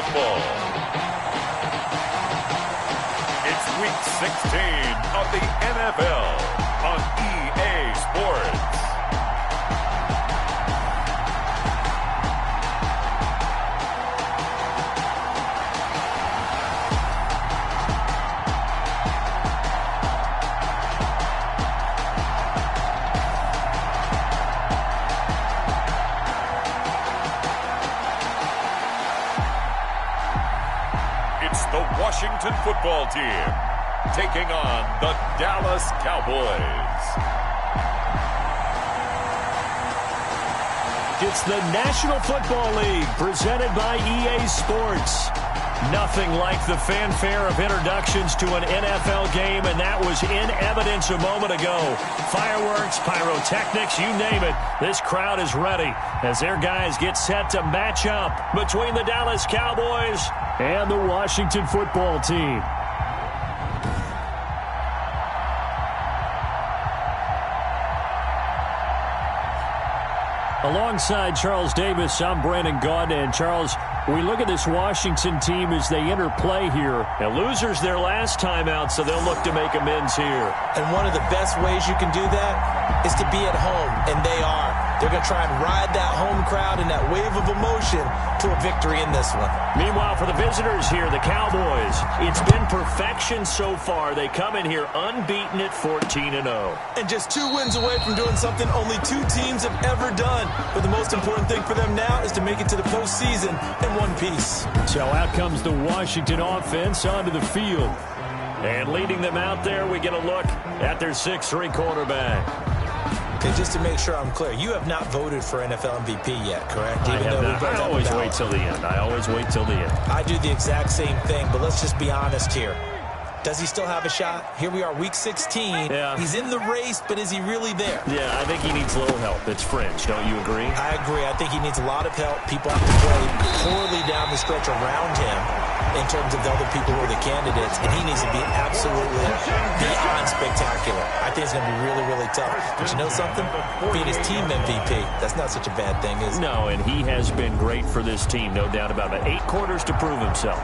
football. It's Week 16 of the NFL on EA Sports. Washington football team taking on the Dallas Cowboys. It's the National Football League presented by EA Sports. Nothing like the fanfare of introductions to an NFL game, and that was in evidence a moment ago. Fireworks, pyrotechnics, you name it. This crowd is ready as their guys get set to match up between the Dallas Cowboys and the Washington football team. Alongside Charles Davis, I'm Brandon Gaudin. And Charles, we look at this Washington team as they interplay here. And losers their last time out, so they'll look to make amends here. And one of the best ways you can do that is to be at home, and they are. They're going to try and ride that home crowd and that wave of emotion to a victory in this one. Meanwhile, for the visitors here, the Cowboys, it's been perfection so far. They come in here unbeaten at 14-0. And just 2 wins away from doing something only 2 teams have ever done. But the most important thing for them now is to make it to the postseason in one piece. So out comes the Washington offense onto the field. And leading them out there, we get a look at their 6'3" quarterback. Okay, just to make sure I'm clear, you have not voted for NFL MVP yet, correct? I have not. I always wait till the end. I do the exact same thing, but let's just be honest here. Does he still have a shot? Here we are, Week 16. Yeah. He's in the race, but is he really there? Yeah, I think he needs a little help. It's fringe. Don't you agree? I agree. I think he needs a lot of help. People have to play poorly down the stretch around him in terms of the other people who are the candidates, and he needs to be absolutely beyond spectacular. I think it's going to be really, really tough. But you know something? Being his team MVP, that's not such a bad thing, is it? No, and he has been great for this team, no doubt about it. 8 quarters to prove himself.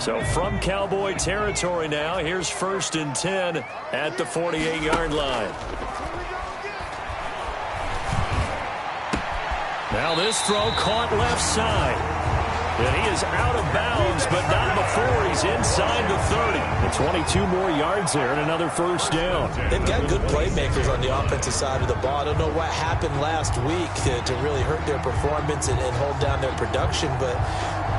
So from Cowboy territory now, here's 1st and 10 at the 48-yard line. Now this throw caught left side. And he is out of bounds, but not before he's inside the 30. And 22 more yards there and another 1st down. They've got good playmakers on the offensive side of the ball. I don't know what happened last week to really hurt their performance and hold down their production, but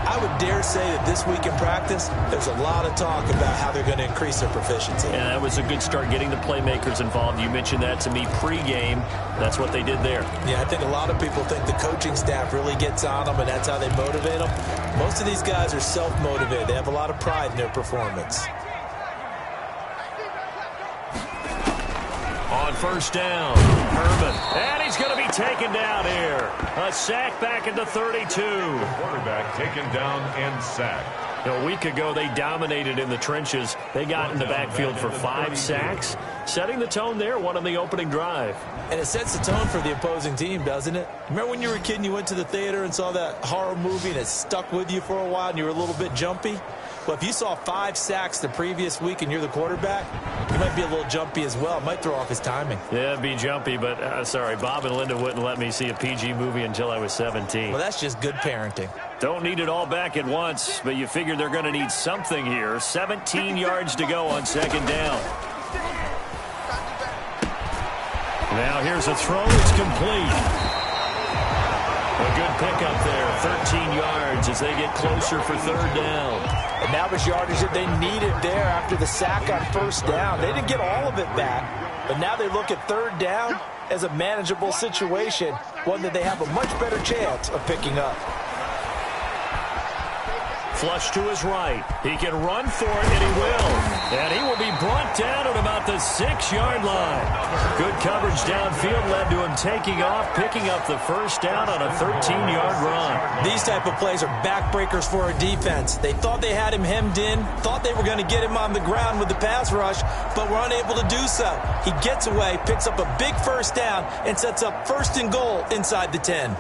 I would dare say that this week in practice, there's a lot of talk about how they're going to increase their proficiency. And that was a good start, getting the playmakers involved. You mentioned that to me pregame. That's what they did there. Yeah, I think a lot of people think the coaching staff really gets on them, and that's how they motivate them. Most of these guys are self-motivated. They have a lot of pride in their performance. On 1st down, Herman. And he's going to be taken down here. A sack back at the 32. Quarterback taken down and sacked. A week ago, they dominated in the trenches. They got in the backfield for 5 sacks, setting the tone there, one on the opening drive. And it sets the tone for the opposing team, doesn't it? Remember when you were a kid and you went to the theater and saw that horror movie and it stuck with you for a while and you were a little bit jumpy? Well, if you saw 5 sacks the previous week and you're the quarterback, you might be a little jumpy as well. It might throw off his timing. Yeah, it'd be jumpy, but sorry, Bob and Linda wouldn't let me see a PG movie until I was 17. Well, that's just good parenting. Don't need it all back at once, but you figure they're going to need something here. 17 yards to go on 2nd down. Now here's a throw. It's complete. A good pickup there, 13 yards as they get closer for 3rd down. And that was yardage that they needed there after the sack on 1st down. They didn't get all of it back, but now they look at 3rd down as a manageable situation, one that they have a much better chance of picking up. Flush to his right. He can run for it, and he will. And he will be brought down at about the 6-yard line. Good coverage downfield led to him taking off, picking up the first down on a 13-yard run. These type of plays are backbreakers for a defense. They thought they had him hemmed in, thought they were going to get him on the ground with the pass rush, but were unable to do so. He gets away, picks up a big first down, and sets up 1st and goal inside the 10.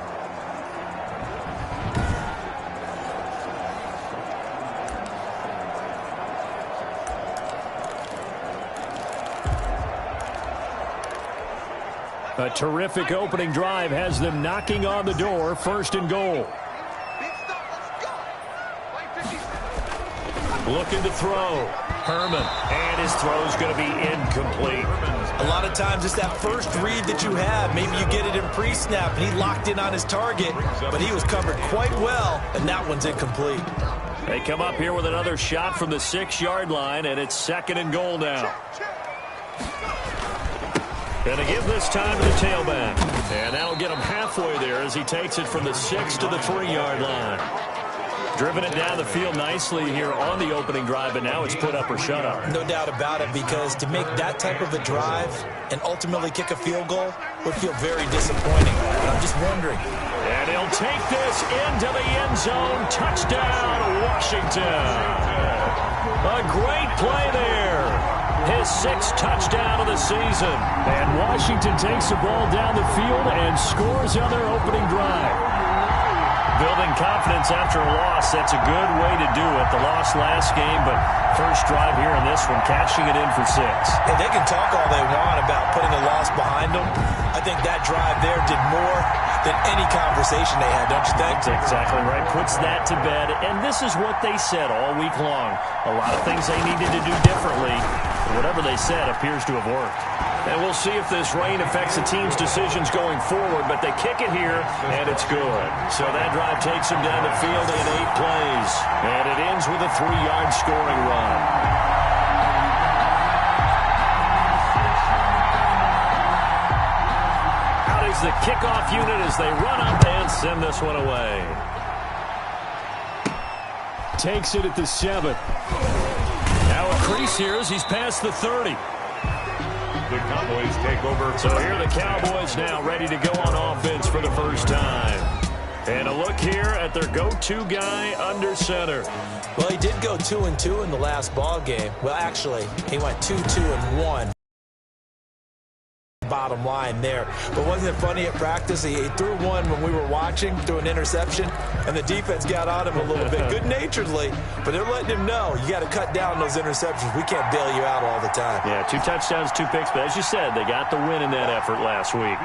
A terrific opening drive has them knocking on the door, 1st and goal. Looking to throw. Herman. And his throw's going to be incomplete. A lot of times it's that first read that you have. Maybe you get it in pre-snap, and he locked in on his target, but he was covered quite well, and that one's incomplete. They come up here with another shot from the 6-yard line, and it's 2nd and goal now. Going to give this time to the tailback. And that'll get him halfway there as he takes it from the 6 to the 3-yard line. Driven it down the field nicely here on the opening drive, but now it's put up or shut up. No doubt about it, because to make that type of a drive and ultimately kick a field goal would feel very disappointing. I'm just wondering. And he'll take this into the end zone. Touchdown, Washington. A great play there. His 6th touchdown of the season. And Washington takes the ball down the field and scores on their opening drive. Building confidence after a loss, that's a good way to do it. The loss last game, but first drive here in this one, catching it in for 6. And they can talk all they want about putting a loss behind them. I think that drive there did more than any conversation they had, don't you think? That's exactly right. Puts that to bed. And this is what they said all week long. A lot of things they needed to do differently. Whatever they said appears to have worked. And we'll see if this rain affects the team's decisions going forward, but they kick it here, and it's good. So that drive takes them down the field in 8 plays. And it ends with a 3-yard scoring run. Out is the kickoff unit as they run up and send this one away. Takes it at the 7. Now a crease here as he's past the 30. The Cowboys take over. So here are the Cowboys now ready to go on offense for the first time. And a look here at their go-to guy under center. Well, he did go 2-2 in the last ball game. Well, actually, he went 2-2-1. Bottom line there. But wasn't it funny at practice? He threw one when we were watching, threw an interception, and the defense got on him a little bit, good-naturedly. But they're letting him know, you got to cut down those interceptions. We can't bail you out all the time. Yeah, 2 touchdowns, 2 picks. But as you said, they got the win in that effort last week.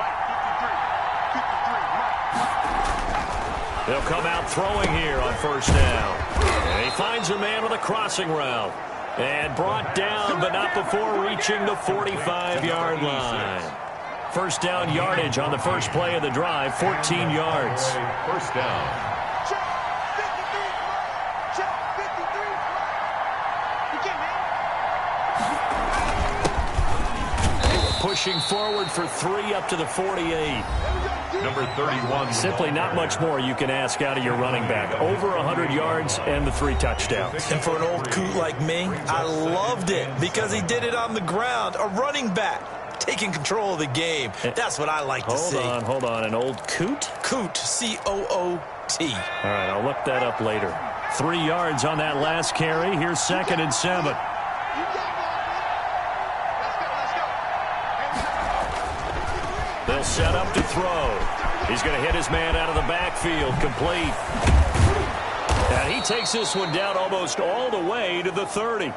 They'll come out throwing here on first down. And he finds a man with a crossing route. And brought down, but not before reaching the 45-yard line. First down yardage on the first play of the drive, 14 yards. First down. Pushing forward for 3 up to the 48. Number 31. Simply not much more you can ask out of your running back. Over 100 yards and the 3 touchdowns. And for an old coot like me, I loved it because he did it on the ground. A running back taking control of the game. That's what I like to see. Hold on. An old coot? Coot, C-O-O-T. All right, I'll look that up later. 3 yards on that last carry. Here's 2nd and 7. They'll set up to throw. He's going to hit his man out of the backfield. Complete. And he takes this one down almost all the way to the 30.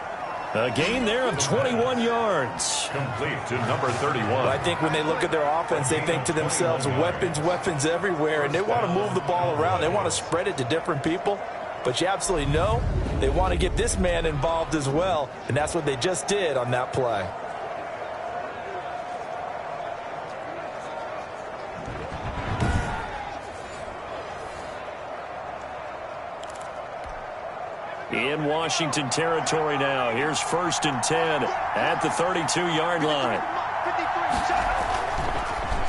A gain there of 21 yards. Complete to number 31. But I think when they look at their offense, they think to themselves, weapons everywhere, and they want to move the ball around. They want to spread it to different people. But you absolutely know they want to get this man involved as well, and that's what they just did on that play. In Washington territory now. Here's 1st and 10 at the 32-yard line.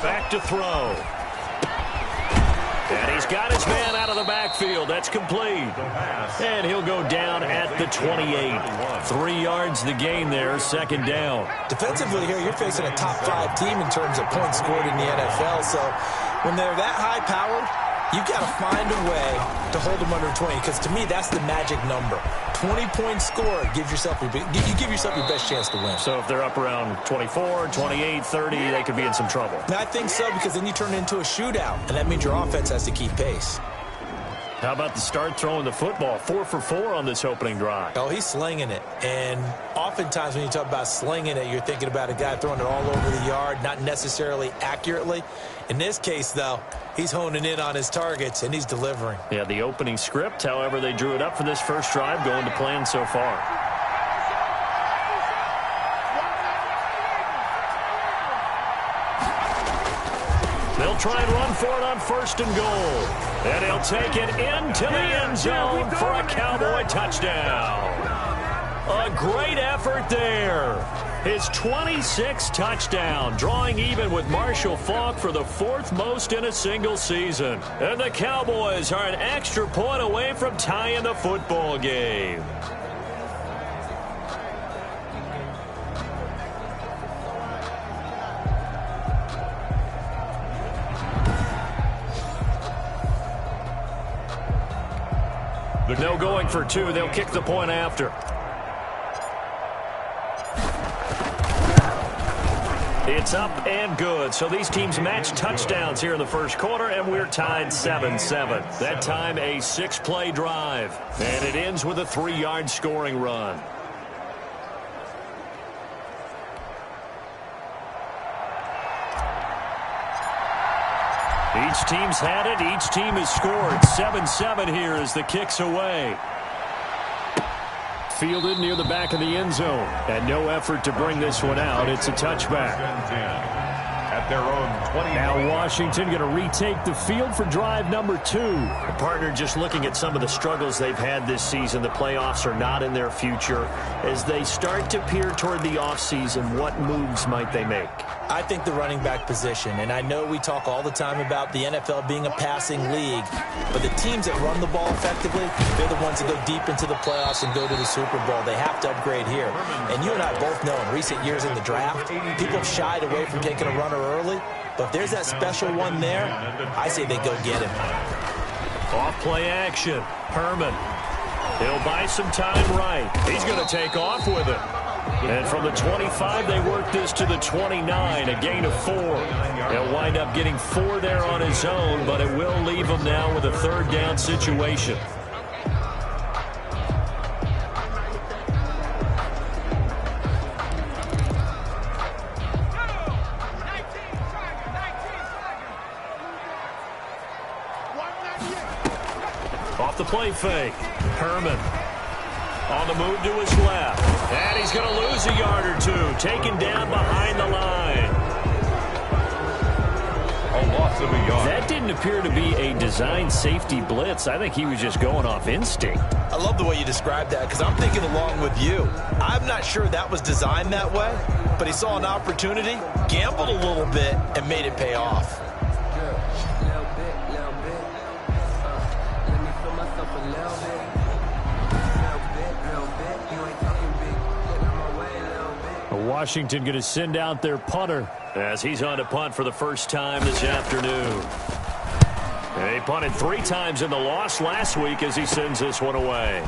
Back to throw. And he's got his man out of the backfield. That's complete. And he'll go down at the 28. 3 yards the gain there, second down. Defensively here, you're facing a top 5 team in terms of points scored in the NFL. So when they're that high-powered, you've got to find a way to hold them under 20, because to me, that's the magic number. 20 points scored, you give yourself your best chance to win. So if they're up around 24, 28, 30, they could be in some trouble. And I think so, because then you turn it into a shootout, and that means your offense has to keep pace. How about the start throwing the football? 4 for 4 on this opening drive. Oh, he's slinging it. And oftentimes when you talk about slinging it, you're thinking about a guy throwing it all over the yard, not necessarily accurately. In this case, though, he's honing in on his targets, and he's delivering. Yeah, the opening script, however, they drew it up for this first drive, going to plan so far. They'll try and run for it on 1st and goal. And he'll take it into the end zone for a Cowboy touchdown. A great effort there. His 26th touchdown, drawing even with Marshall Faulk for the 4th most in a single season. And the Cowboys are an extra point away from tying the football game. No going for 2. They'll kick the point after. It's up and good. So these teams match touchdowns here in the first quarter, and we're tied 7-7. That time a 6-play drive. And it ends with a 3-yard scoring run. Each team's had it. Each team has scored. 7-7 here as the kick's away. Fielded near the back of the end zone. And no effort to bring this one out. It's a touchback. At their own 20. Now Washington going to retake the field for drive number 2. The partner just looking at some of the struggles they've had this season. The playoffs are not in their future. As they start to peer toward the offseason, what moves might they make? I think the running back position, and I know we talk all the time about the NFL being a passing league, but the teams that run the ball effectively, they're the ones that go deep into the playoffs and go to the Super Bowl. They have to upgrade here. And you and I both know in recent years in the draft, people have shied away from taking a runner early, but if there's that special one there, I say they go get him. Off play action. Herman. He'll buy some time right. He's going to take off with it. And from the 25, they work this to the 29, a gain of 4. He'll wind up getting 4 there on his own, but it will leave him now with a 3rd down situation. Off the play fake. Herman. On the move to his left. And he's going to lose a yard or 2. Taken down behind the line. A loss of a yard. That didn't appear to be a design safety blitz. I think he was just going off instinct. I love the way you described that, because I'm thinking along with you. I'm not sure that was designed that way, but he saw an opportunity, gambled a little bit, and made it pay off. Washington going to send out their punter as he's on to punt for the first time this afternoon. And he punted 3 times in the loss last week as he sends this one away.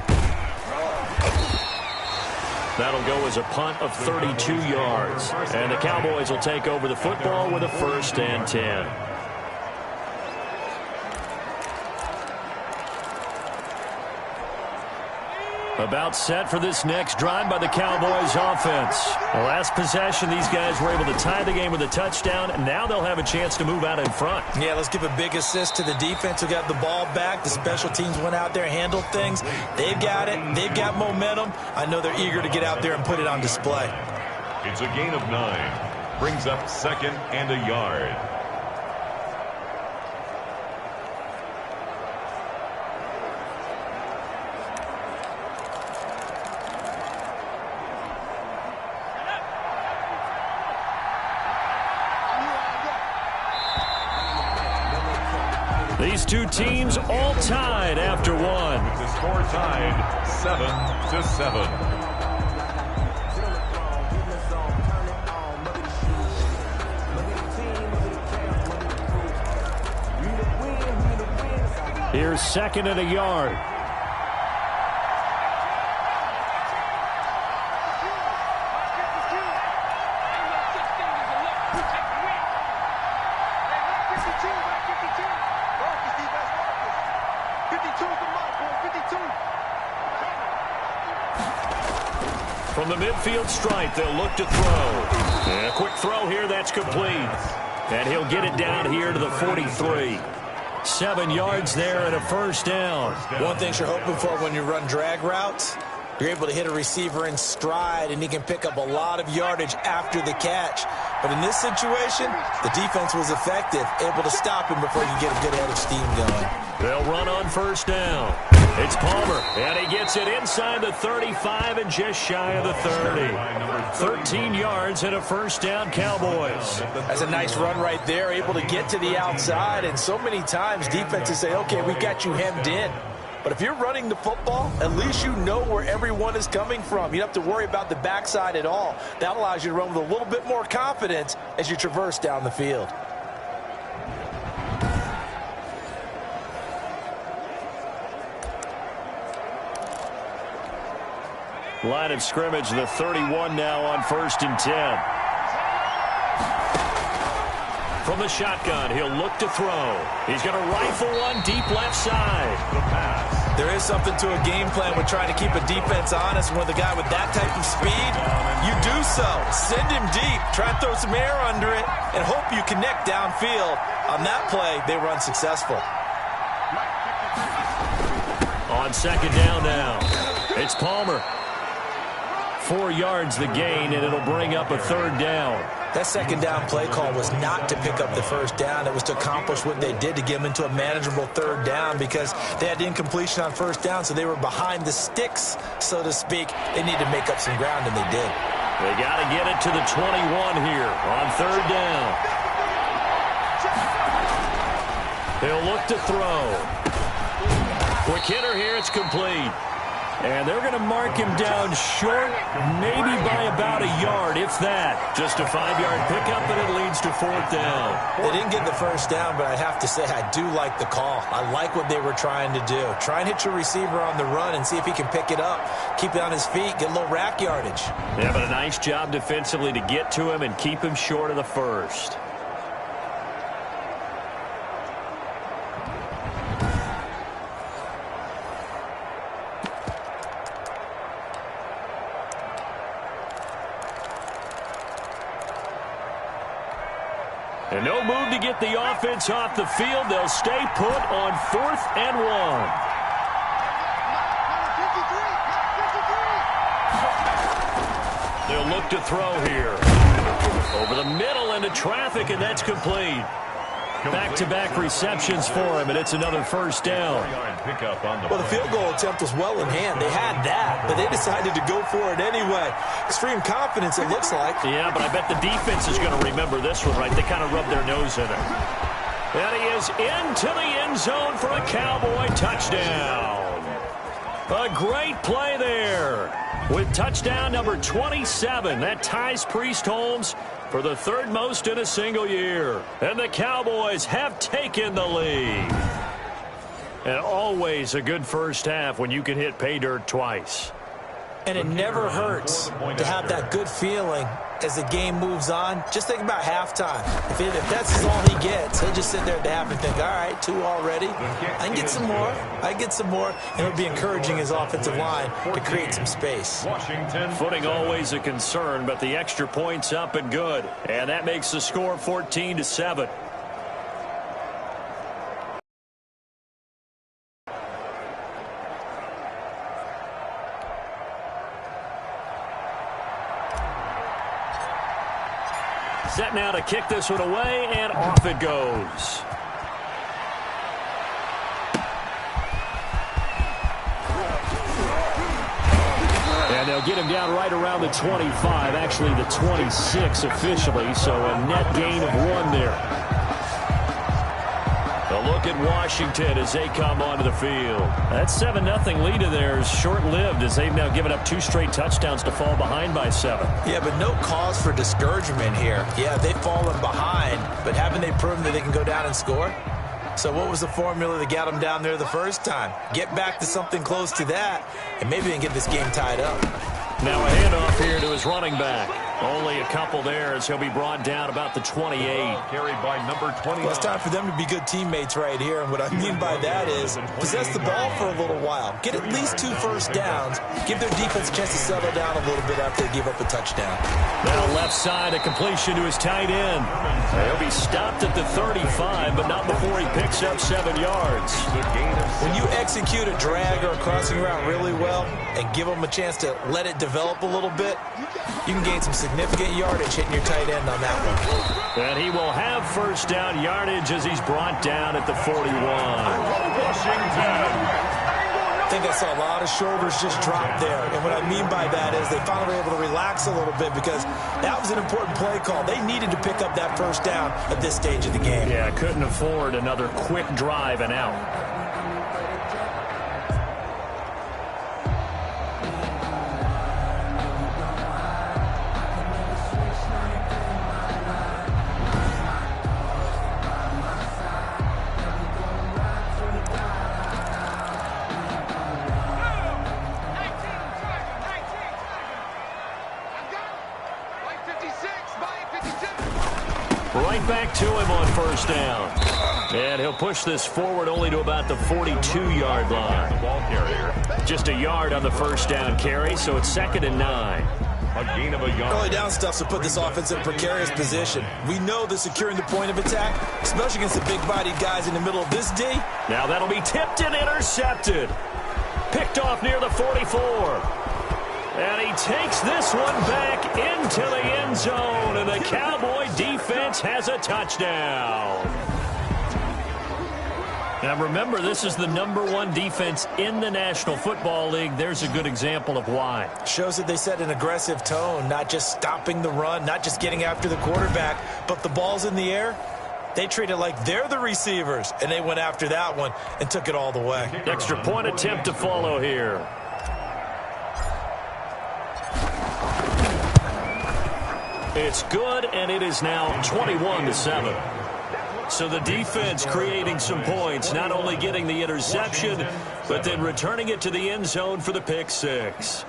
That'll go as a punt of 32 yards. And the Cowboys will take over the football with a 1st and 10. About set for this next drive by the Cowboys offense. The last possession, these guys were able to tie the game with a touchdown, and now they'll have a chance to move out in front. Yeah, let's give a big assist to the defense who got the ball back. The special teams went out there and handled things. They've got it. They've got momentum. I know they're eager to get out there and put it on display. It's a gain of 9. Brings up 2nd and a yard. These two teams all tied after one. The score tied 7-7. Here's second and a yard. From the midfield stripe, they'll look to throw. And a quick throw here, that's complete. And he'll get it down here to the 43. 7 yards there and a first down. One thing you're hoping for when you run drag routes, you're able to hit a receiver in stride, and he can pick up a lot of yardage after the catch. But in this situation, the defense was effective, able to stop him before you get a good head of steam going. They'll run on first down. It's Palmer, and he gets it inside the 35 and just shy of the 30. 13 yards and a first down, Cowboys. That's a nice run right there, able to get to the outside. And so many times defenses say, okay, we got you hemmed in. But if you're running the football, at least you know where everyone is coming from. You don't have to worry about the backside at all. That allows you to run with a little bit more confidence as you traverse down the field. Line of scrimmage, the 31 now on 1st and 10. From the shotgun, he'll look to throw. He's going to rifle one deep left side. The pass. There is something to a game plan with trying to keep a defense honest. With a guy with that type of speed, you do so. Send him deep. Try and throw some air under it and hope you connect downfield. On that play, they run successful. On second down now, it's Palmer. 4 yards the gain, and it'll bring up a third down. That second down play call was not to pick up the first down. It was to accomplish what they did to get them into a manageable third down because they had incompletion on first down, so they were behind the sticks, so to speak. They needed to make up some ground, and they did. They got to get it to the 21 here on third down. They'll look to throw. Quick hitter here, it's complete. And they're going to mark him down short, maybe by about a yard, if that. Just a 5-yard pickup, and it leads to fourth down. They didn't get the first down, but I have to say I do like the call. I like what they were trying to do. Try and hit your receiver on the run and see if he can pick it up. Keep it on his feet, get a little rack yardage. Yeah, but a nice job defensively to get to him and keep him short of the first. And no move to get the offense off the field. They'll stay put on 4th and 1. They'll look to throw here. Over the middle into traffic, and that's complete. Back-to-back receptions for him, and it's another first down. Well, the field goal attempt was well in hand. They had that, but they decided to go for it anyway. Extreme confidence, it looks like. Yeah, but I bet the defense is going to remember this one, right? They kind of rubbed their nose in it. And he is into the end zone for a Cowboy touchdown. A great play there. With touchdown number 27, that ties Priest Holmes for the 3rd most in a single year. And the Cowboys have taken the lead. And always a good first half when you can hit pay dirt twice. And it never hurts to have that good feeling as the game moves on. Just think about halftime. If that's all he gets, he'll just sit there at the half and think, all right, 2 already. I can get some more. I can get some more. And it'll be encouraging his offensive line to create some space. Footing always a concern, but the extra point's up and good. And that makes the score 14-7. Set now to kick this one away, and off it goes. And they'll get him down right around the 25, actually the 26 officially, so a net gain of 1 there. look at Washington as they come onto the field. That 7-0 lead of theirs short-lived as they've now given up 2 straight touchdowns to fall behind by 7. Yeah, but no cause for discouragement here. Yeah, they've fallen behind, but haven't they proven that they can go down and score? So what was the formula that got them down there the first time? Get back to something close to that, and maybe they can get this game tied up. Now a handoff here to his running back. Only a couple there as he'll be brought down about the 28. Carried by number 20. Well, it's time for them to be good teammates right here. And what I mean by that is possess the ball for a little while. Get at least 2 first downs. Give their defense a chance to settle down a little bit after they give up a touchdown. Now left side, a completion to his tight end. He'll be stopped at the 35, but not before he picks up 7 yards. When you execute a drag or a crossing route really well and give them a chance to let it develop a little bit, you can gain some significant yardage hitting your tight end on that one. And he will have first down yardage as he's brought down at the 41. I think I saw a lot of shoulders just drop there. And what I mean by that is they finally were able to relax a little bit because that was an important play call. They needed to pick up that first down at this stage of the game. Yeah, couldn't afford another quick drive and out. Right back to him on first down. And he'll push this forward only to about the 42-yard line. Ball carrier. Just a yard on the first down carry, so it's 2nd and 9. A gain of a yard. Early down stuff to put this offense in a precarious position. We know that securing the point of attack, especially against the big-bodied guys in the middle of this D. Now that'll be tipped and intercepted. Picked off near the 44. And he takes this one back into the end zone, and the Cowboy defense has a touchdown. Now remember, this is the #1 defense in the National Football League. There's a good example of why. Shows that they set an aggressive tone, not just stopping the run, not just getting after the quarterback, but the ball's in the air. They treat it like they're the receivers, and they went after that one and took it all the way. Extra point attempt to follow here. It's good, and it is now 21-7. So the defense creating some points, not only getting the interception, but then returning it to the end zone for the pick six.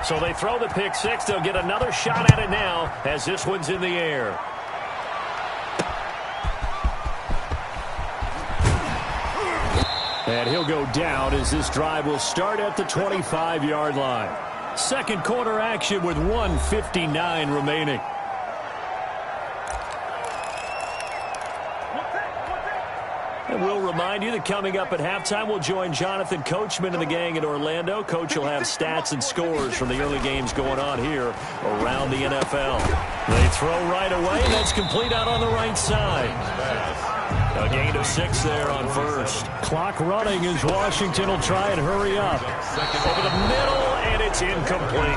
So they throw the pick six. They'll get another shot at it now as this one's in the air. And he'll go down as this drive will start at the 25-yard line. Second quarter action with 1:59 remaining. And we'll remind you that coming up at halftime, we'll join Jonathan Coachman and the gang in Orlando. Coach will have stats and scores from the early games going on here around the NFL. They throw right away, and that's complete out on the right side. A gain of 6 there on first. Clock running as Washington will try and hurry up. Over the middle, and it's incomplete.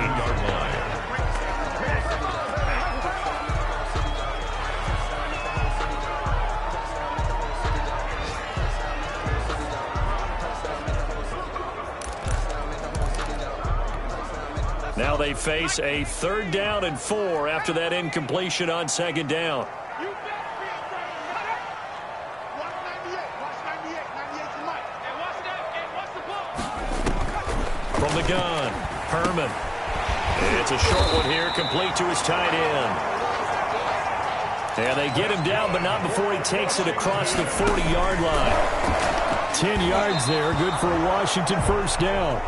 Now they face a 3rd down and 4 after that incompletion on 2nd down. From the gun, Herman. It's a short one here, complete to his tight end. And they get him down, but not before he takes it across the 40-yard line. 10 yards there, good for a Washington first down.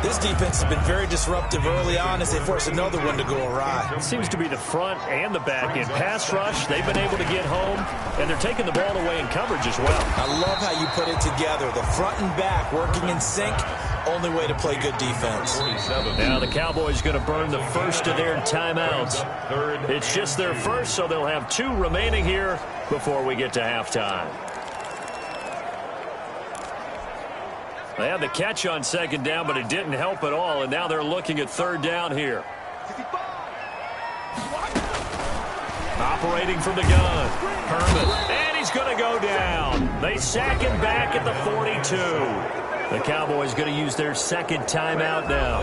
This defense has been very disruptive early on as they force another one to go awry. It seems to be the front and the back end. Pass rush, they've been able to get home, and they're taking the ball away in coverage as well. I love how you put it together. The front and back working in sync, only way to play good defense. Now the Cowboys going to burn the first of their timeouts. It's just their first, so they'll have 2 remaining here before we get to halftime. They had the catch on second down, but it didn't help at all, and now they're looking at third down here. Operating from the gun, Herman, and he's going to go down. They sack him back at the 42. The Cowboys going to use their second timeout now,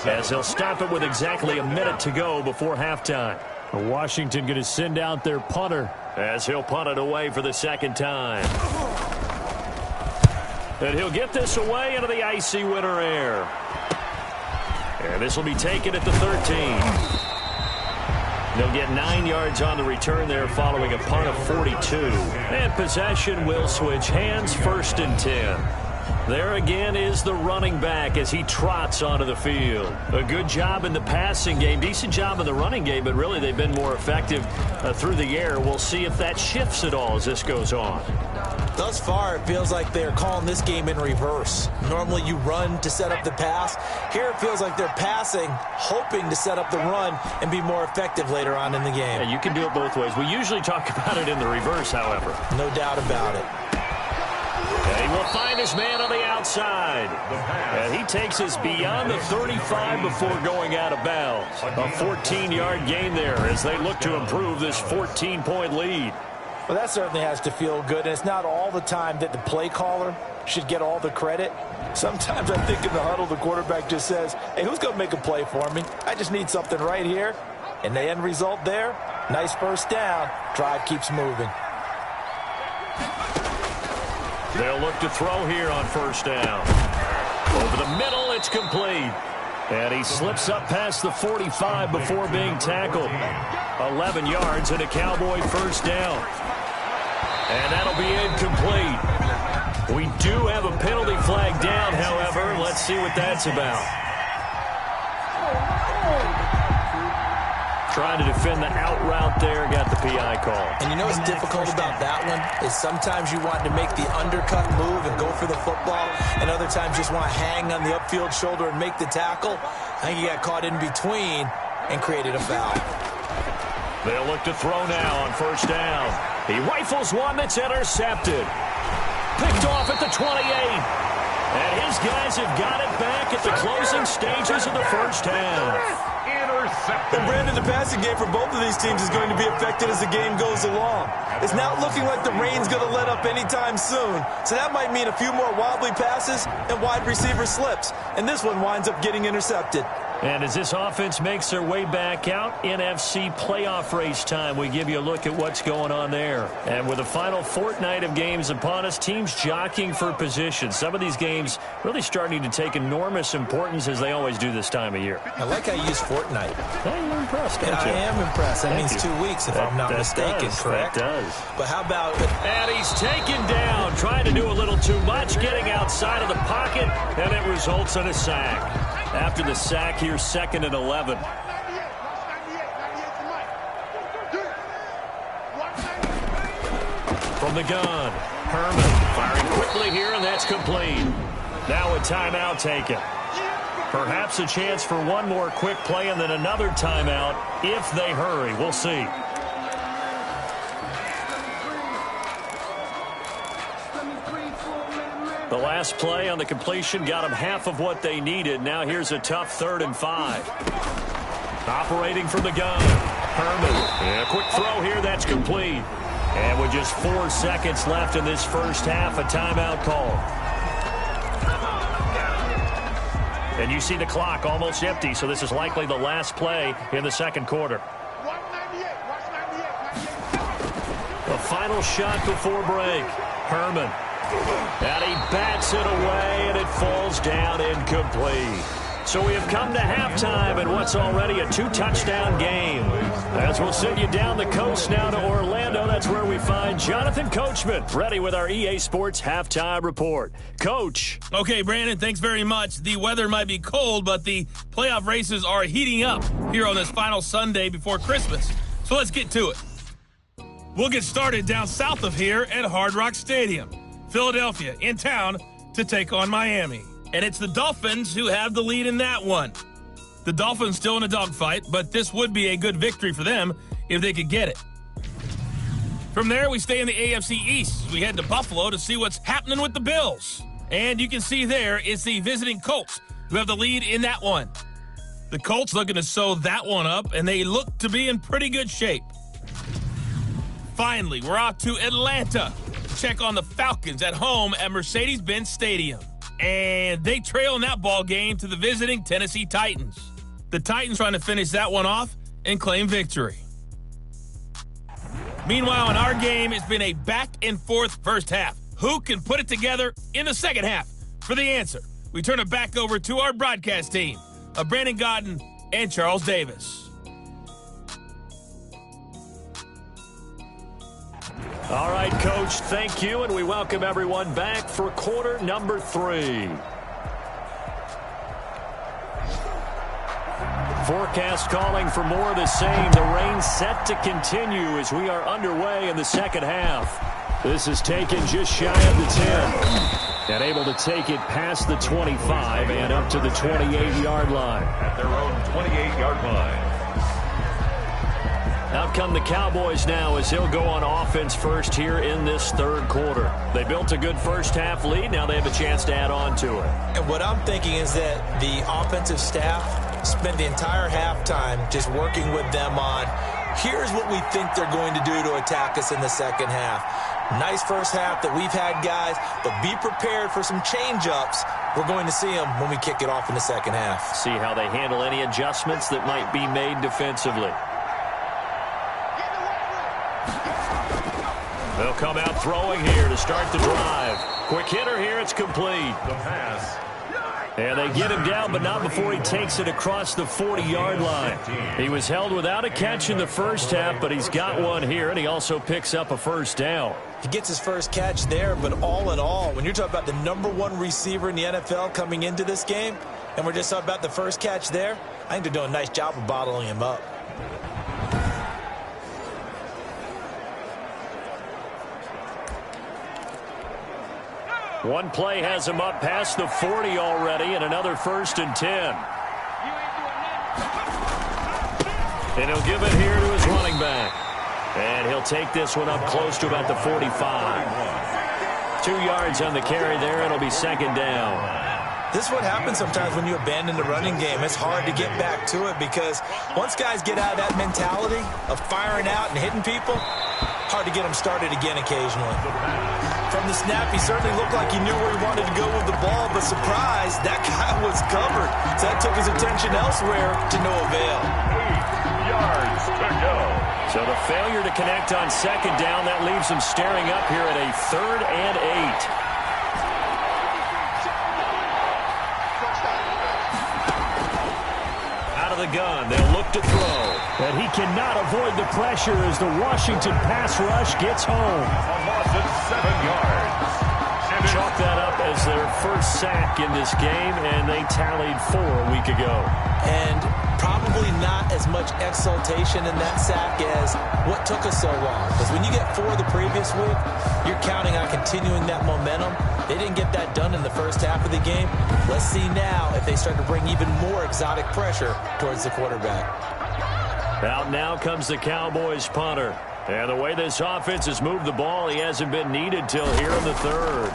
as they'll stop it with exactly a minute to go before halftime. Washington going to send out their punter, as he'll punt it away for the second time. And he'll get this away into the icy winter air. And this will be taken at the 13. They'll get 9 yards on the return there following a punt of 42. And possession will switch hands, 1st and 10. There again is the running back as he trots onto the field. A good job in the passing game, decent job in the running game, but really they've been more effective through the air. We'll see if that shifts at all as this goes on. Thus far, it feels like they're calling this game in reverse. Normally you run to set up the pass. Here it feels like they're passing, hoping to set up the run and be more effective later on in the game. Yeah, you can do it both ways. We usually talk about it in the reverse, however. No doubt about it. And he will find his man on the outside. And he takes us beyond the 35 before going out of bounds. A 14-yard gain there as they look to improve this 14-point lead. Well, that certainly has to feel good, and it's not all the time that the play caller should get all the credit. Sometimes I think in the huddle, the quarterback just says, hey, who's going to make a play for me? I just need something right here. And the end result there, nice first down. Drive keeps moving. They'll look to throw here on first down. Over the middle, it's complete. And he slips up past the 45 before being tackled. 11 yards and a Cowboy first down. And that'll be incomplete. We do have a penalty flag down, however. Let's see what that's about. Trying to defend the out route there, got the PI call. And you know what's difficult about that one is sometimes you want to make the undercut move and go for the football, and other times just want to hang on the upfield shoulder and make the tackle. I think he got caught in between and created a foul. They'll look to throw now on first down. He rifles one that's intercepted. Picked off at the 28. And his guys have got it back at the closing stages of the first half. And Brandon, the passing game for both of these teams is going to be affected as the game goes along. It's not looking like the rain's going to let up anytime soon. So that might mean a few more wobbly passes and wide receiver slips. And this one winds up getting intercepted. And as this offense makes their way back out, NFC playoff race time, we give you a look at what's going on there. And with the final fortnight of games upon us, teams jockeying for position. Some of these games really starting to take enormous importance as they always do this time of year. I like how you use fortnight. Hey, you're impressed, don't you? I am impressed. That means 2 weeks, if I'm not mistaken, correct? That does. But how about... And he's taken down, trying to do a little too much, getting outside of the pocket, and it results in a sack. After the sack, here's 2nd and 11. From the gun, Herman firing quickly here, and that's complete. Now a timeout taken. Perhaps a chance for one more quick play and then another timeout if they hurry. We'll see. The last play on the completion got them half of what they needed. Now here's a tough 3rd and 5. Operating from the gun, Herman. And a quick throw here, that's complete. And with just 4 seconds left in this first half, a timeout call. And you see the clock almost empty, so this is likely the last play in the second quarter. The final shot before break. Herman. And he bats it away, and it falls down incomplete. So we have come to halftime in what's already a 2-touchdown game. As we'll send you down the coast now to Orlando, that's where we find Jonathan Coachman, ready with our EA Sports Halftime Report. Coach. Okay, Brandon, thanks very much. The weather might be cold, but the playoff races are heating up here on this final Sunday before Christmas. So let's get to it. We'll get started down south of here at Hard Rock Stadium. Philadelphia in town to take on Miami. And it's the Dolphins who have the lead in that one. The Dolphins still in a dogfight, but this would be a good victory for them if they could get it. From there, we stay in the AFC East. We head to Buffalo to see what's happening with the Bills. And you can see there it's the visiting Colts who have the lead in that one. The Colts looking to sew that one up, and they look to be in pretty good shape. Finally, we're off to Atlanta to check on the Falcons at home at Mercedes-Benz Stadium. And they trail in that ball game to the visiting Tennessee Titans. The Titans trying to finish that one off and claim victory. Meanwhile, in our game, it's been a back-and-forth first half. Who can put it together in the second half? For the answer, we turn it back over to our broadcast team of Brandon Godden and Charles Davis. All right, Coach, thank you, and we welcome everyone back for quarter number 3. Forecast calling for more of the same. The rain set to continue as we are underway in the second half. This is taken just shy of the 10. And able to take it past the 25 and up to the 28-yard line. At their own 28-yard line. Out come the Cowboys now as he'll go on offense first here in this third quarter. They built a good first half lead. Now they have a chance to add on to it. And what I'm thinking is that the offensive staff spent the entire halftime just working with them on, here's what we think they're going to do to attack us in the second half. Nice first half that we've had, guys, but be prepared for some change-ups. We're going to see them when we kick it off in the second half. See how they handle any adjustments that might be made defensively. They'll come out throwing here to start the drive. Quick hitter here, it's complete. The pass. And they get him down, but not before he takes it across the 40-yard line. He was held without a catch in the first half, but he's got one here, and he also picks up a first down. He gets his first catch there, but all in all, when you're talking about the #1 receiver in the NFL coming into this game, and we're just talking about the first catch there, I think they're doing a nice job of bottling him up. One play has him up past the 40 already, and another 1st and 10. And he'll give it here to his running back. And he'll take this one up close to about the 45. 2 yards on the carry there. It'll be second down. This is what happens sometimes when you abandon the running game. It's hard to get back to it because once guys get out of that mentality of firing out and hitting people, hard to get them started again occasionally. From the snap, he certainly looked like he knew where he wanted to go with the ball, but surprise, that guy was covered. So that took his attention elsewhere to no avail. 8 yards to go. So the failure to connect on second down, that leaves him staring up here at a 3rd and 8. The gun. They'll look to throw. And he cannot avoid the pressure as the Washington pass rush gets home. A loss of 7 yards. Chalk that up as their first sack in this game, and they tallied 4 a week ago. And probably not as much exultation in that sack as what took us so long. Because when you get 4 the previous week, you're counting on continuing that momentum. They didn't get that done in the first half of the game. Let's see now if they start to bring even more exotic pressure towards the quarterback. Out now comes the Cowboys punter. And the way this offense has moved the ball, he hasn't been needed till here in the 3rd.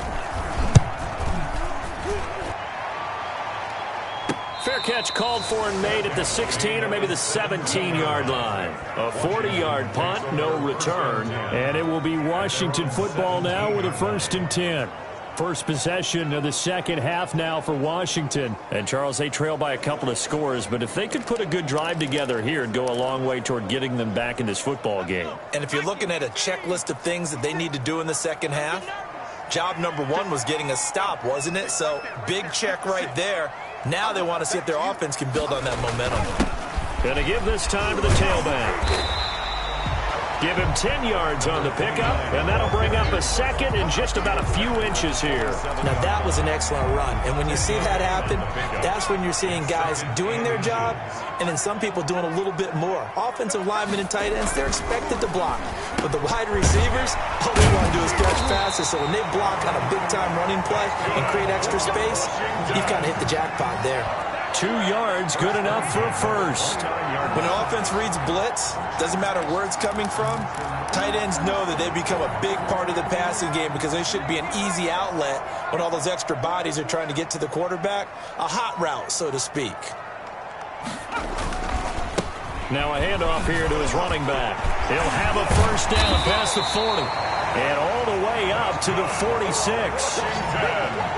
Fair catch called for and made at the 16 or maybe the 17-yard line. A 40-yard punt, no return. And it will be Washington football now with a 1st and 10. First possession of the second half now for Washington. And, Charles, they trail by a couple of scores, but if they could put a good drive together here, it'd go a long way toward getting them back in this football game. And if you're looking at a checklist of things that they need to do in the second half, job #1 was getting a stop, wasn't it? So, big check right there. Now they want to see if their offense can build on that momentum. Gonna give this time to the tailback. Give him 10 yards on the pickup, and that'll bring up a second in just about a few inches here. Now, that was an excellent run. And when you see that happen, that's when you're seeing guys doing their job, and then some people doing a little bit more. Offensive linemen and tight ends, they're expected to block. But the wide receivers, all they want to do is catch passes. So when they block on a big-time running play and create extra space, you've kind of hit the jackpot there. 2 yards, good enough for a first. When the offense reads blitz, doesn't matter where it's coming from, tight ends know that they become a big part of the passing game because they should be an easy outlet when all those extra bodies are trying to get to the quarterback. A hot route, so to speak. Now a handoff here to his running back. He'll have a first down past the 40. And all the way up to the 46.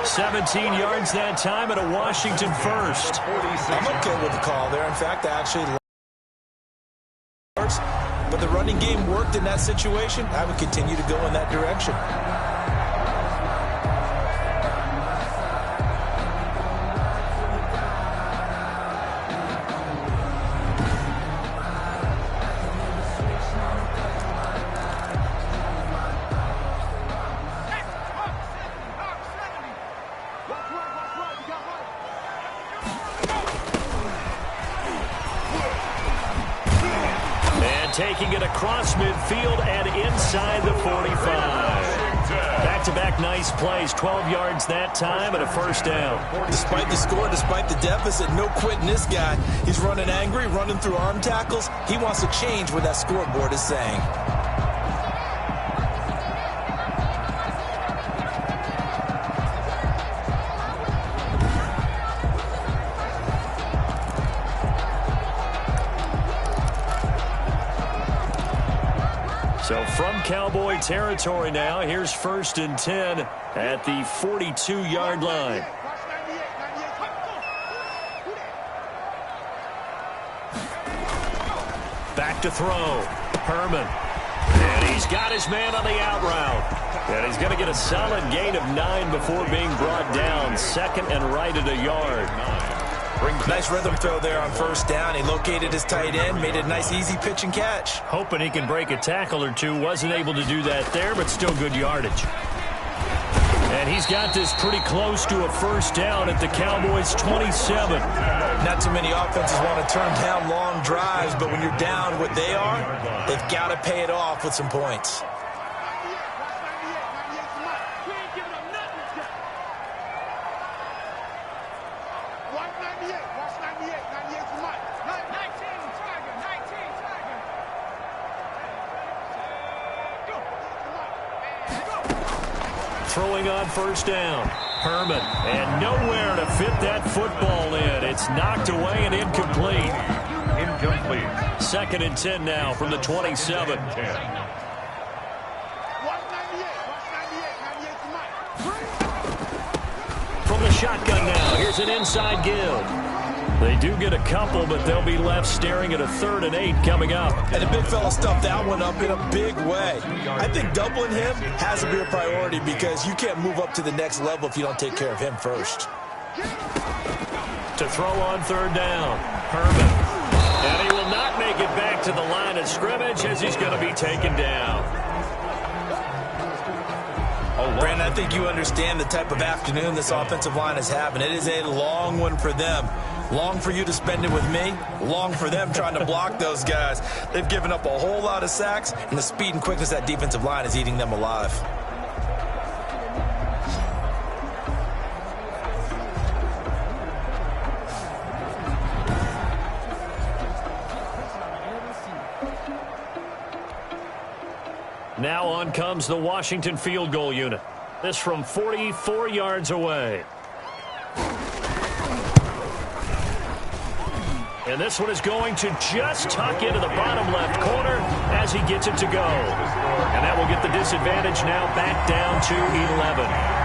17 yards that time and a Washington first. I'm okay with the call there. In fact, I actually like it. But the running game worked in that situation. I would continue to go in that direction. Taking it across midfield and inside the 45. Back-to-back nice plays, 12 yards that time and a first down. Despite the score, despite the deficit, no quitting this guy. He's running angry, running through arm tackles. He wants to change what that scoreboard is saying. So from Cowboy territory now, here's 1st and 10 at the 42-yard line. Back to throw. Herman. And he's got his man on the out route. And he's going to get a solid gain of 9 before being brought down. 2nd and right at a yard. Nice rhythm throw there on first down. He located his tight end, made it a nice easy pitch and catch. Hoping he can break a tackle or two. Wasn't able to do that there, but still good yardage. And he's got this pretty close to a first down at the Cowboys' 27. Not too many offenses want to turn down long drives, but when you're down what they are, they've got to pay it off with some points. Throwing on first down. Herman. And nowhere to fit that football in. It's knocked away and incomplete. Incomplete. 2nd and 10 now from the 27. From the shotgun now. Here's an inside give. They do get a couple, but they'll be left staring at a 3rd and 8 coming up. And the big fella stuffed that one up in a big way. I think doubling him has to be a priority because you can't move up to the next level if you don't take care of him first. To throw on 3rd down, Herman. And he will not make it back to the line of scrimmage as he's going to be taken down. Brandon, I think you understand the type of afternoon this offensive line is having. It is a long one for them. Long for you to spend it with me. Long for them trying to block those guys. They've given up a whole lot of sacks, and the speed and quickness of that defensive line is eating them alive. Now on comes the Washington field goal unit. This from 44 yards away. And this one is going to just tuck into the bottom left corner as he gets it to go. And that will get the disadvantage now back down to 11.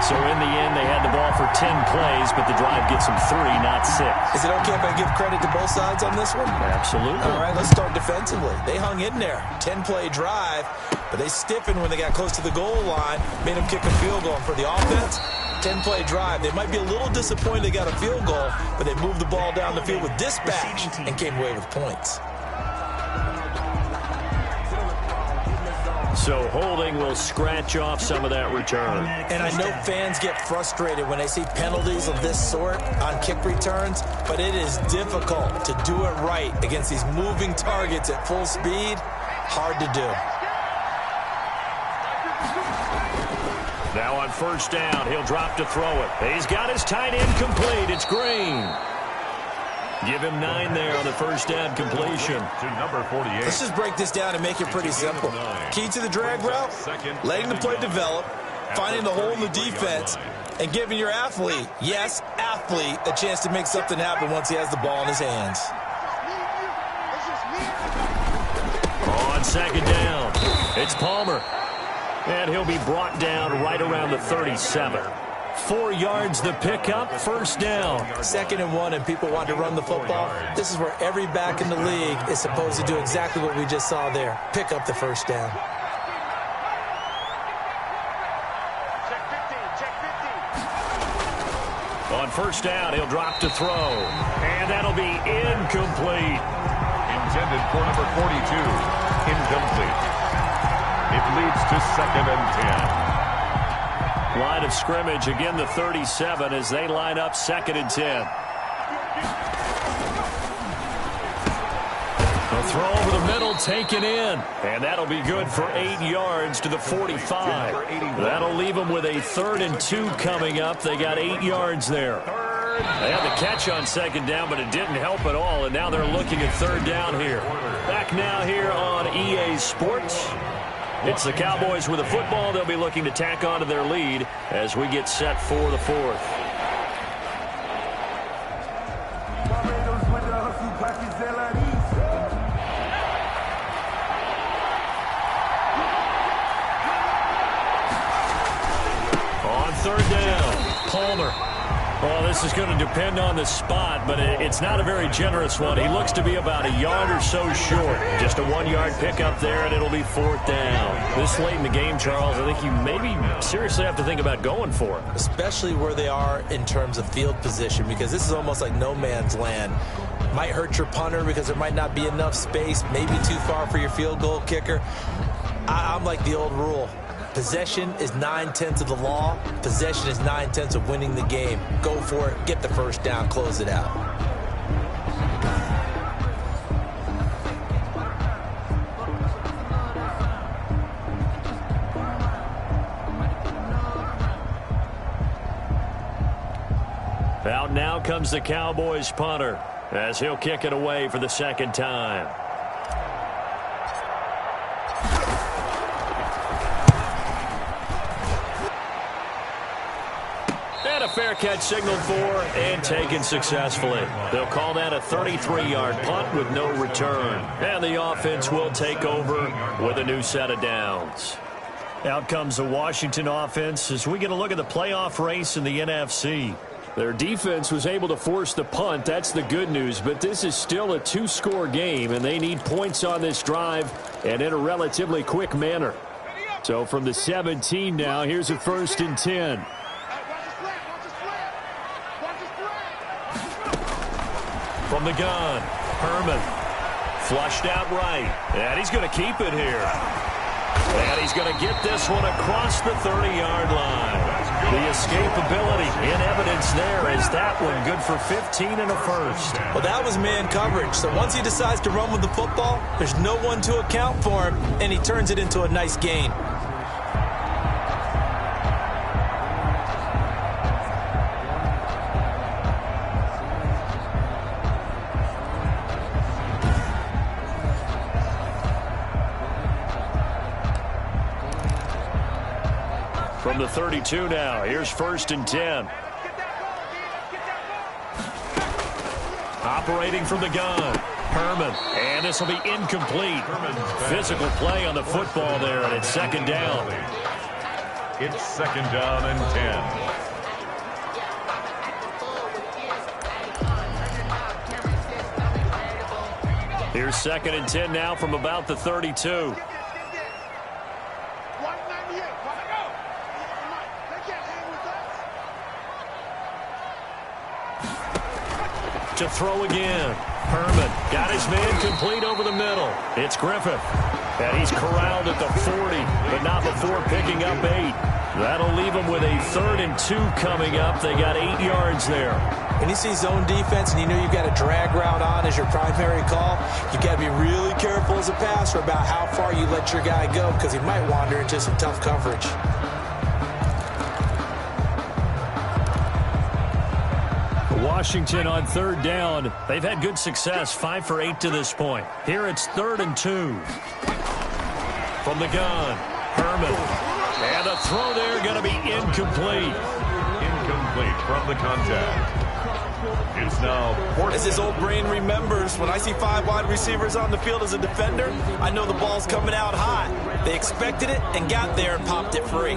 So in the end, they had the ball for 10 plays, but the drive gets them 3, not 6. Is it okay if I give credit to both sides on this one? Absolutely. All right, let's start defensively. They hung in there. 10-play drive, but they stiffened when they got close to the goal line, made them kick a field goal. And for the offense, 10-play drive. They might be a little disappointed they got a field goal, but they moved the ball down the field with dispatch and came away with points. So holding will scratch off some of that return. And I know fans get frustrated when they see penalties of this sort on kick returns, but it is difficult to do it right against these moving targets at full speed. Hard to do. Now on first down, he'll drop to throw it. He's got his tight end complete. It's Green. Give him 9 there on the first down completion. To number 48. Let's just break this down and make it pretty simple. Key to the drag route, letting the play develop, finding the hole in the defense, and giving your athlete, yes, athlete, a chance to make something happen once he has the ball in his hands. On second down, it's Palmer. And he'll be brought down right around the 37. 4 yards the pickup, first down. 2nd and 1, and people want to run the football. This is where every back in the league is supposed to do exactly what we just saw there. Pick up the first down. On first down, he'll drop to throw. And that'll be incomplete. Intended for number 42. Incomplete. It leads to 2nd and 10. Line of scrimmage, again the 37 as they line up 2nd and 10. A throw over the middle, taken in. And that'll be good for 8 yards to the 45. That'll leave them with a 3rd and 2 coming up. They got 8 yards there. They had the catch on 2nd down, but it didn't help at all. And now they're looking at 3rd down here. Back now here on EA Sports. It's the Cowboys with the football. They'll be looking to tack on to their lead as we get set for the 4th. On 3rd down, Palmer. Oh, this is going to depend on the spot, but it's not a very generous one. He looks to be about a yard or so short. Just a 1-yard pickup there, and it'll be 4th down. This late in the game, Charles, I think you maybe seriously have to think about going for it. Especially where they are in terms of field position, because this is almost like no man's land. Might hurt your punter because there might not be enough space, maybe too far for your field goal kicker. I'm like the old rule. Possession is 9/10 of the law. Possession is 9/10 of winning the game. Go for it. Get the first down. Close it out. Out now comes the Cowboys punter as he'll kick it away for the 2nd time. And a fair catch signaled for and taken successfully. They'll call that a 33-yard punt with no return. And the offense will take over with a new set of downs. Out comes the Washington offense as we get a look at the playoff race in the NFC. Their defense was able to force the punt. That's the good news. But this is still a 2-score game, and they need points on this drive and in a relatively quick manner. So from the 17 now, here's a 1st and 10. From the gun, Herman. Flushed out right. And he's going to keep it here. And he's going to get this one across the 30-yard line. The escapability in evidence there is that one good for 15 and a 1st. Well, that was man coverage. So once he decides to run with the football, there's no one to account for him, and he turns it into a nice gain. From the 32 now, here's 1st and 10. Operating from the gun, Herman. And this will be incomplete. Physical play on the football there, and it's 2nd down. It's 2nd down and 10. Here's 2nd and 10 now from about the 32. To throw again. Herman got his man complete over the middle. It's Griffith. And he's corralled at the 40, but not before picking up 8. That'll leave him with a 3rd and 2 coming up. They got 8 yards there. When you see zone defense and you know you've got a drag route on as your primary call, you've got to be really careful as a passer about how far you let your guy go because he might wander into some tough coverage. Washington on third down. They've had good success, 5 for 8 to this point. Here it's 3rd and 2. From the gun, Herman. And a throw there going to be incomplete. Incomplete from the contact. It's now as his old brain remembers, when I see 5 wide receivers on the field as a defender, I know the ball's coming out hot. They expected it and got there and popped it free.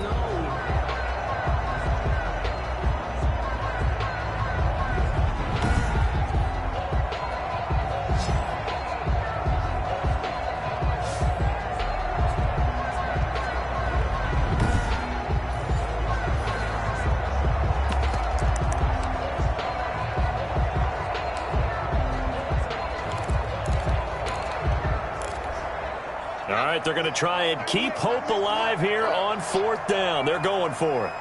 All right, they're going to try and keep hope alive here on 4th down. They're going for it.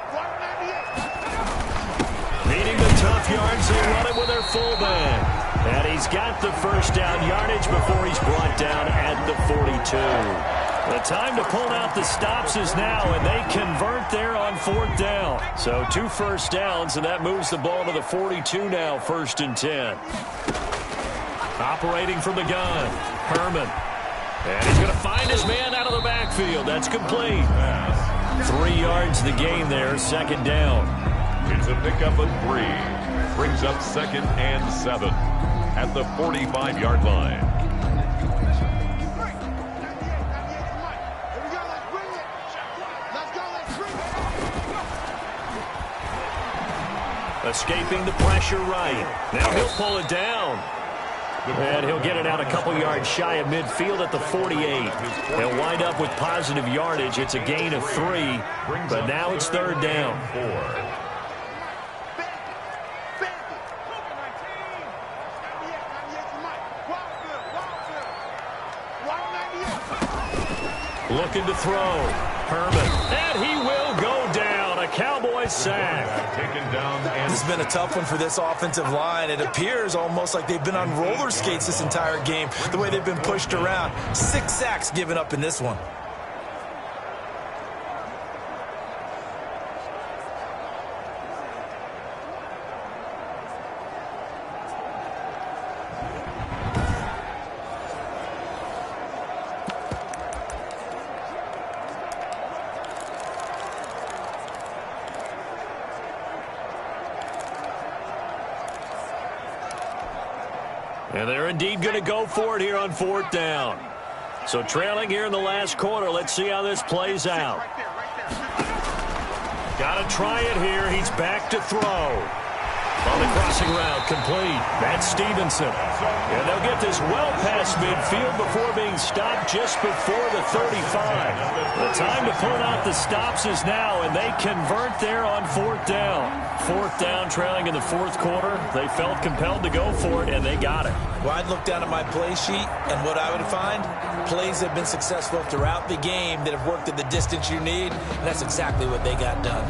Needing the tough yards, they run it with their fullback. And he's got the first down yardage before he's brought down at the 42. The time to pull out the stops is now, and they convert there on 4th down. So 2 first downs, and that moves the ball to the 42 now, 1st and 10. Operating from the gun, Herman. And he's going to find his man out of the backfield. That's complete. 3 yards the gain there, 2nd down. It's a pickup of 3. Brings up 2nd and 7 at the 45-yard line. Escaping the pressure right. Now he'll pull it down. And he'll get it out a couple yards shy of midfield at the 48. He'll wind up with positive yardage. It's a gain of 3, but now it's 3rd down. Looking to throw. Herman. And he will go down. A Cowboys sack. Taken down. This has been a tough one for this offensive line. It appears almost like they've been on roller skates this entire game, the way they've been pushed around. 6 sacks given up in this one. And they're indeed going to go for it here on 4th down. So trailing here in the last quarter. Let's see how this plays out. Got to try it here. He's back to throw. On the crossing route, complete. That's Stevenson. And they'll get this well past midfield before being stopped just before the 35. The time to pull out the stops is now, and they convert there on 4th down. 4th down, trailing in the 4th quarter. They felt compelled to go for it, and they got it. Well, I'd look down at my play sheet, and what I would find, plays have been successful throughout the game that have worked at the distance you need, and that's exactly what they got done.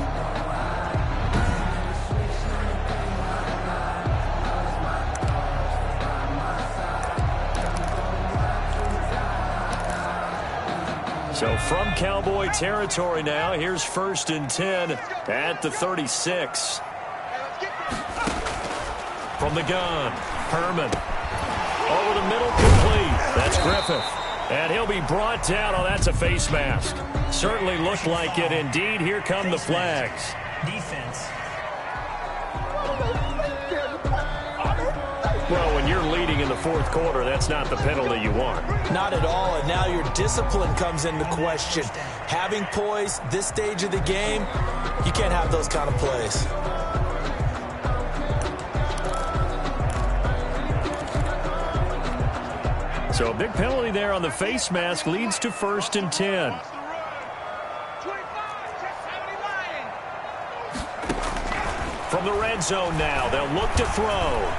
So from Cowboy territory now, here's 1st and 10 at the 36. From the gun, Herman. Over the middle, complete. That's Griffith. And he'll be brought down. Oh, that's a face mask. Certainly looked like it. Indeed, here come the flags. Defense. Well, when you're leading in the 4th quarter, that's not the penalty you want. Not at all, and now your discipline comes into question. Having poise this stage of the game, you can't have those kind of plays. So a big penalty there on the face mask leads to 1st and 10. From the red zone now, they'll look to throw.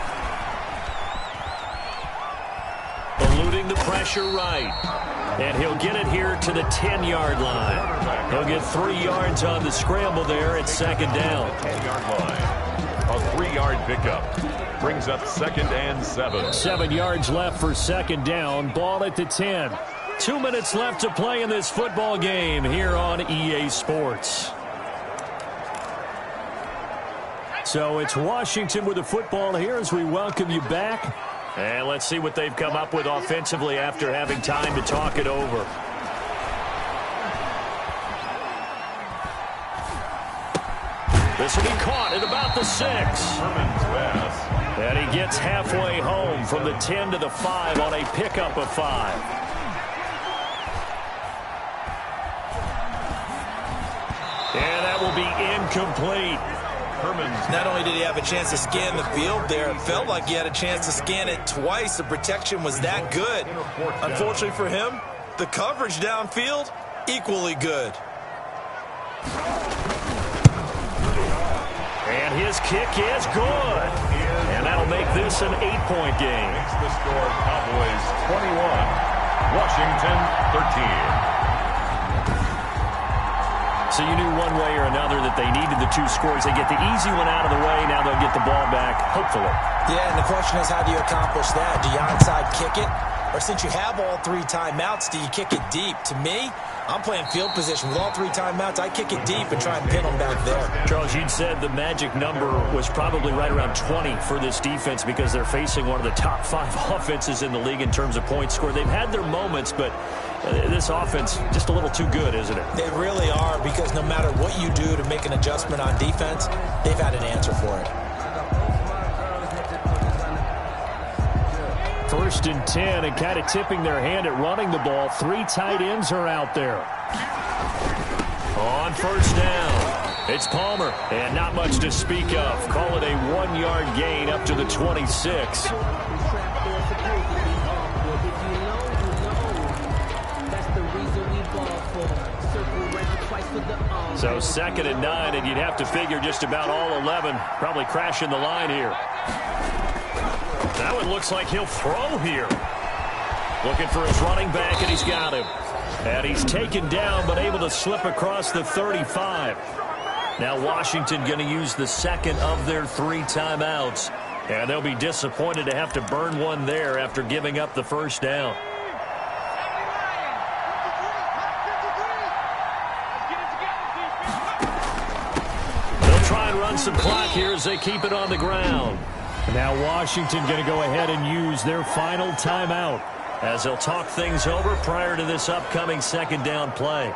Eluding the pressure right. And he'll get it here to the 10-yard line. He'll get 3 yards on the scramble there at 2nd down. 10-yard line. A 3-yard pickup. Brings up 2nd and 7. 7 yards left for 2nd down. Ball at the 10. 2 minutes left to play in this football game here on EA Sports. So it's Washington with the football here as we welcome you back. And let's see what they've come up with offensively after having time to talk it over. This will be caught at about the 6. And he gets halfway home from the 10 to the 5 on a pickup of 5. And that will be incomplete. Not only did he have a chance to scan the field there, it felt like he had a chance to scan it twice. The protection was that good. Unfortunately for him, the coverage downfield, equally good. And his kick is good. And that'll make this an 8-point game. Makes the score Cowboys 21, Washington 13. So you knew one way or another that they needed the 2 scores. They get the easy one out of the way. Now they'll get the ball back, hopefully. Yeah, and the question is, how do you accomplish that? Do you onside kick it? Or since you have all 3 timeouts, do you kick it deep? To me, I'm playing field position. With all 3 timeouts, I kick it deep and try and pin them back there. Charles, you'd said the magic number was probably right around 20 for this defense because they're facing one of the top 5 offenses in the league in terms of points scored. They've had their moments, but this offense just a little too good, isn't it? They really are, because no matter what you do to make an adjustment on defense, they've had an answer for it. 1st and 10, and kind of tipping their hand at running the ball. 3 tight ends are out there. On 1st down, it's Palmer, and not much to speak of. Call it a 1-yard gain up to the 26. So 2nd and 9, and you'd have to figure just about all 11 probably crashing the line here. That one looks like he'll throw here. Looking for his running back, and he's got him. And he's taken down, but able to slip across the 35. Now Washington going to use the 2nd of their 3 timeouts. And they'll be disappointed to have to burn one there after giving up the 1st down. Run some clock here as they keep it on the ground. Now Washington going to go ahead and use their final timeout as they'll talk things over prior to this upcoming 2nd down play.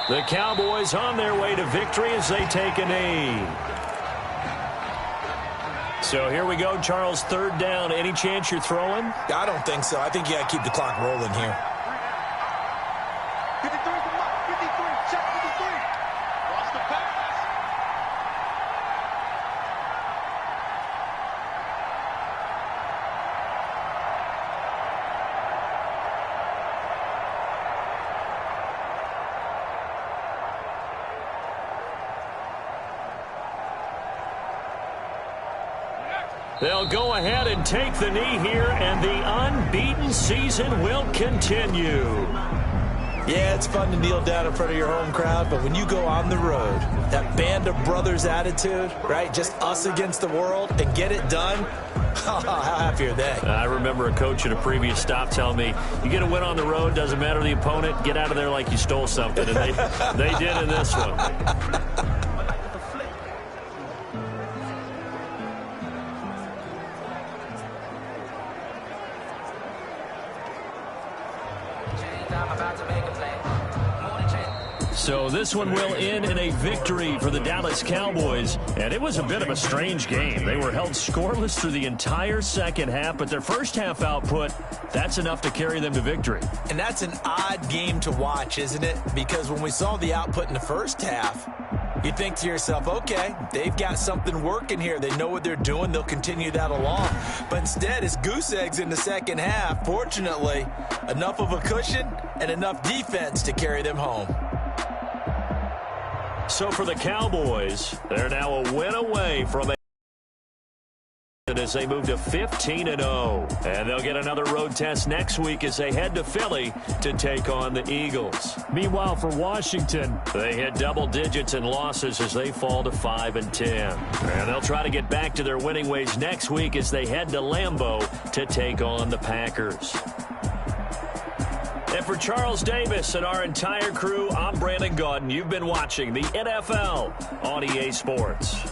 The Cowboys on their way to victory as they take a knee. So here we go, Charles, 3rd down. Any chance you're throwing? I don't think so. I think you got to keep the clock rolling here. 53, check 53. Watch the pass. They'll go ahead and take the knee here, and the unbeaten season will continue. Yeah, it's fun to kneel down in front of your home crowd, but when you go on the road, that band of brothers attitude, right, just us against the world, and get it done, how happy are they? I remember a coach at a previous stop telling me, you get a win on the road, doesn't matter the opponent, get out of there like you stole something, and they did in this one. So this one will end in a victory for the Dallas Cowboys. And it was a bit of a strange game. They were held scoreless through the entire 2nd half, but their 1st half output, that's enough to carry them to victory. And that's an odd game to watch, isn't it? Because when we saw the output in the 1st half, you think to yourself, okay, they've got something working here. They know what they're doing. They'll continue that along. But instead, it's goose eggs in the 2nd half. Fortunately, enough of a cushion and enough defense to carry them home. So for the Cowboys, they're now a win away from a as they move to 15-0. And they'll get another road test next week as they head to Philly to take on the Eagles. Meanwhile, for Washington, they hit double digits in losses as they fall to 5-10. And they'll try to get back to their winning ways next week as they head to Lambeau to take on the Packers. And for Charles Davis and our entire crew, I'm Brandon Gaudin. You've been watching the NFL on EA Sports.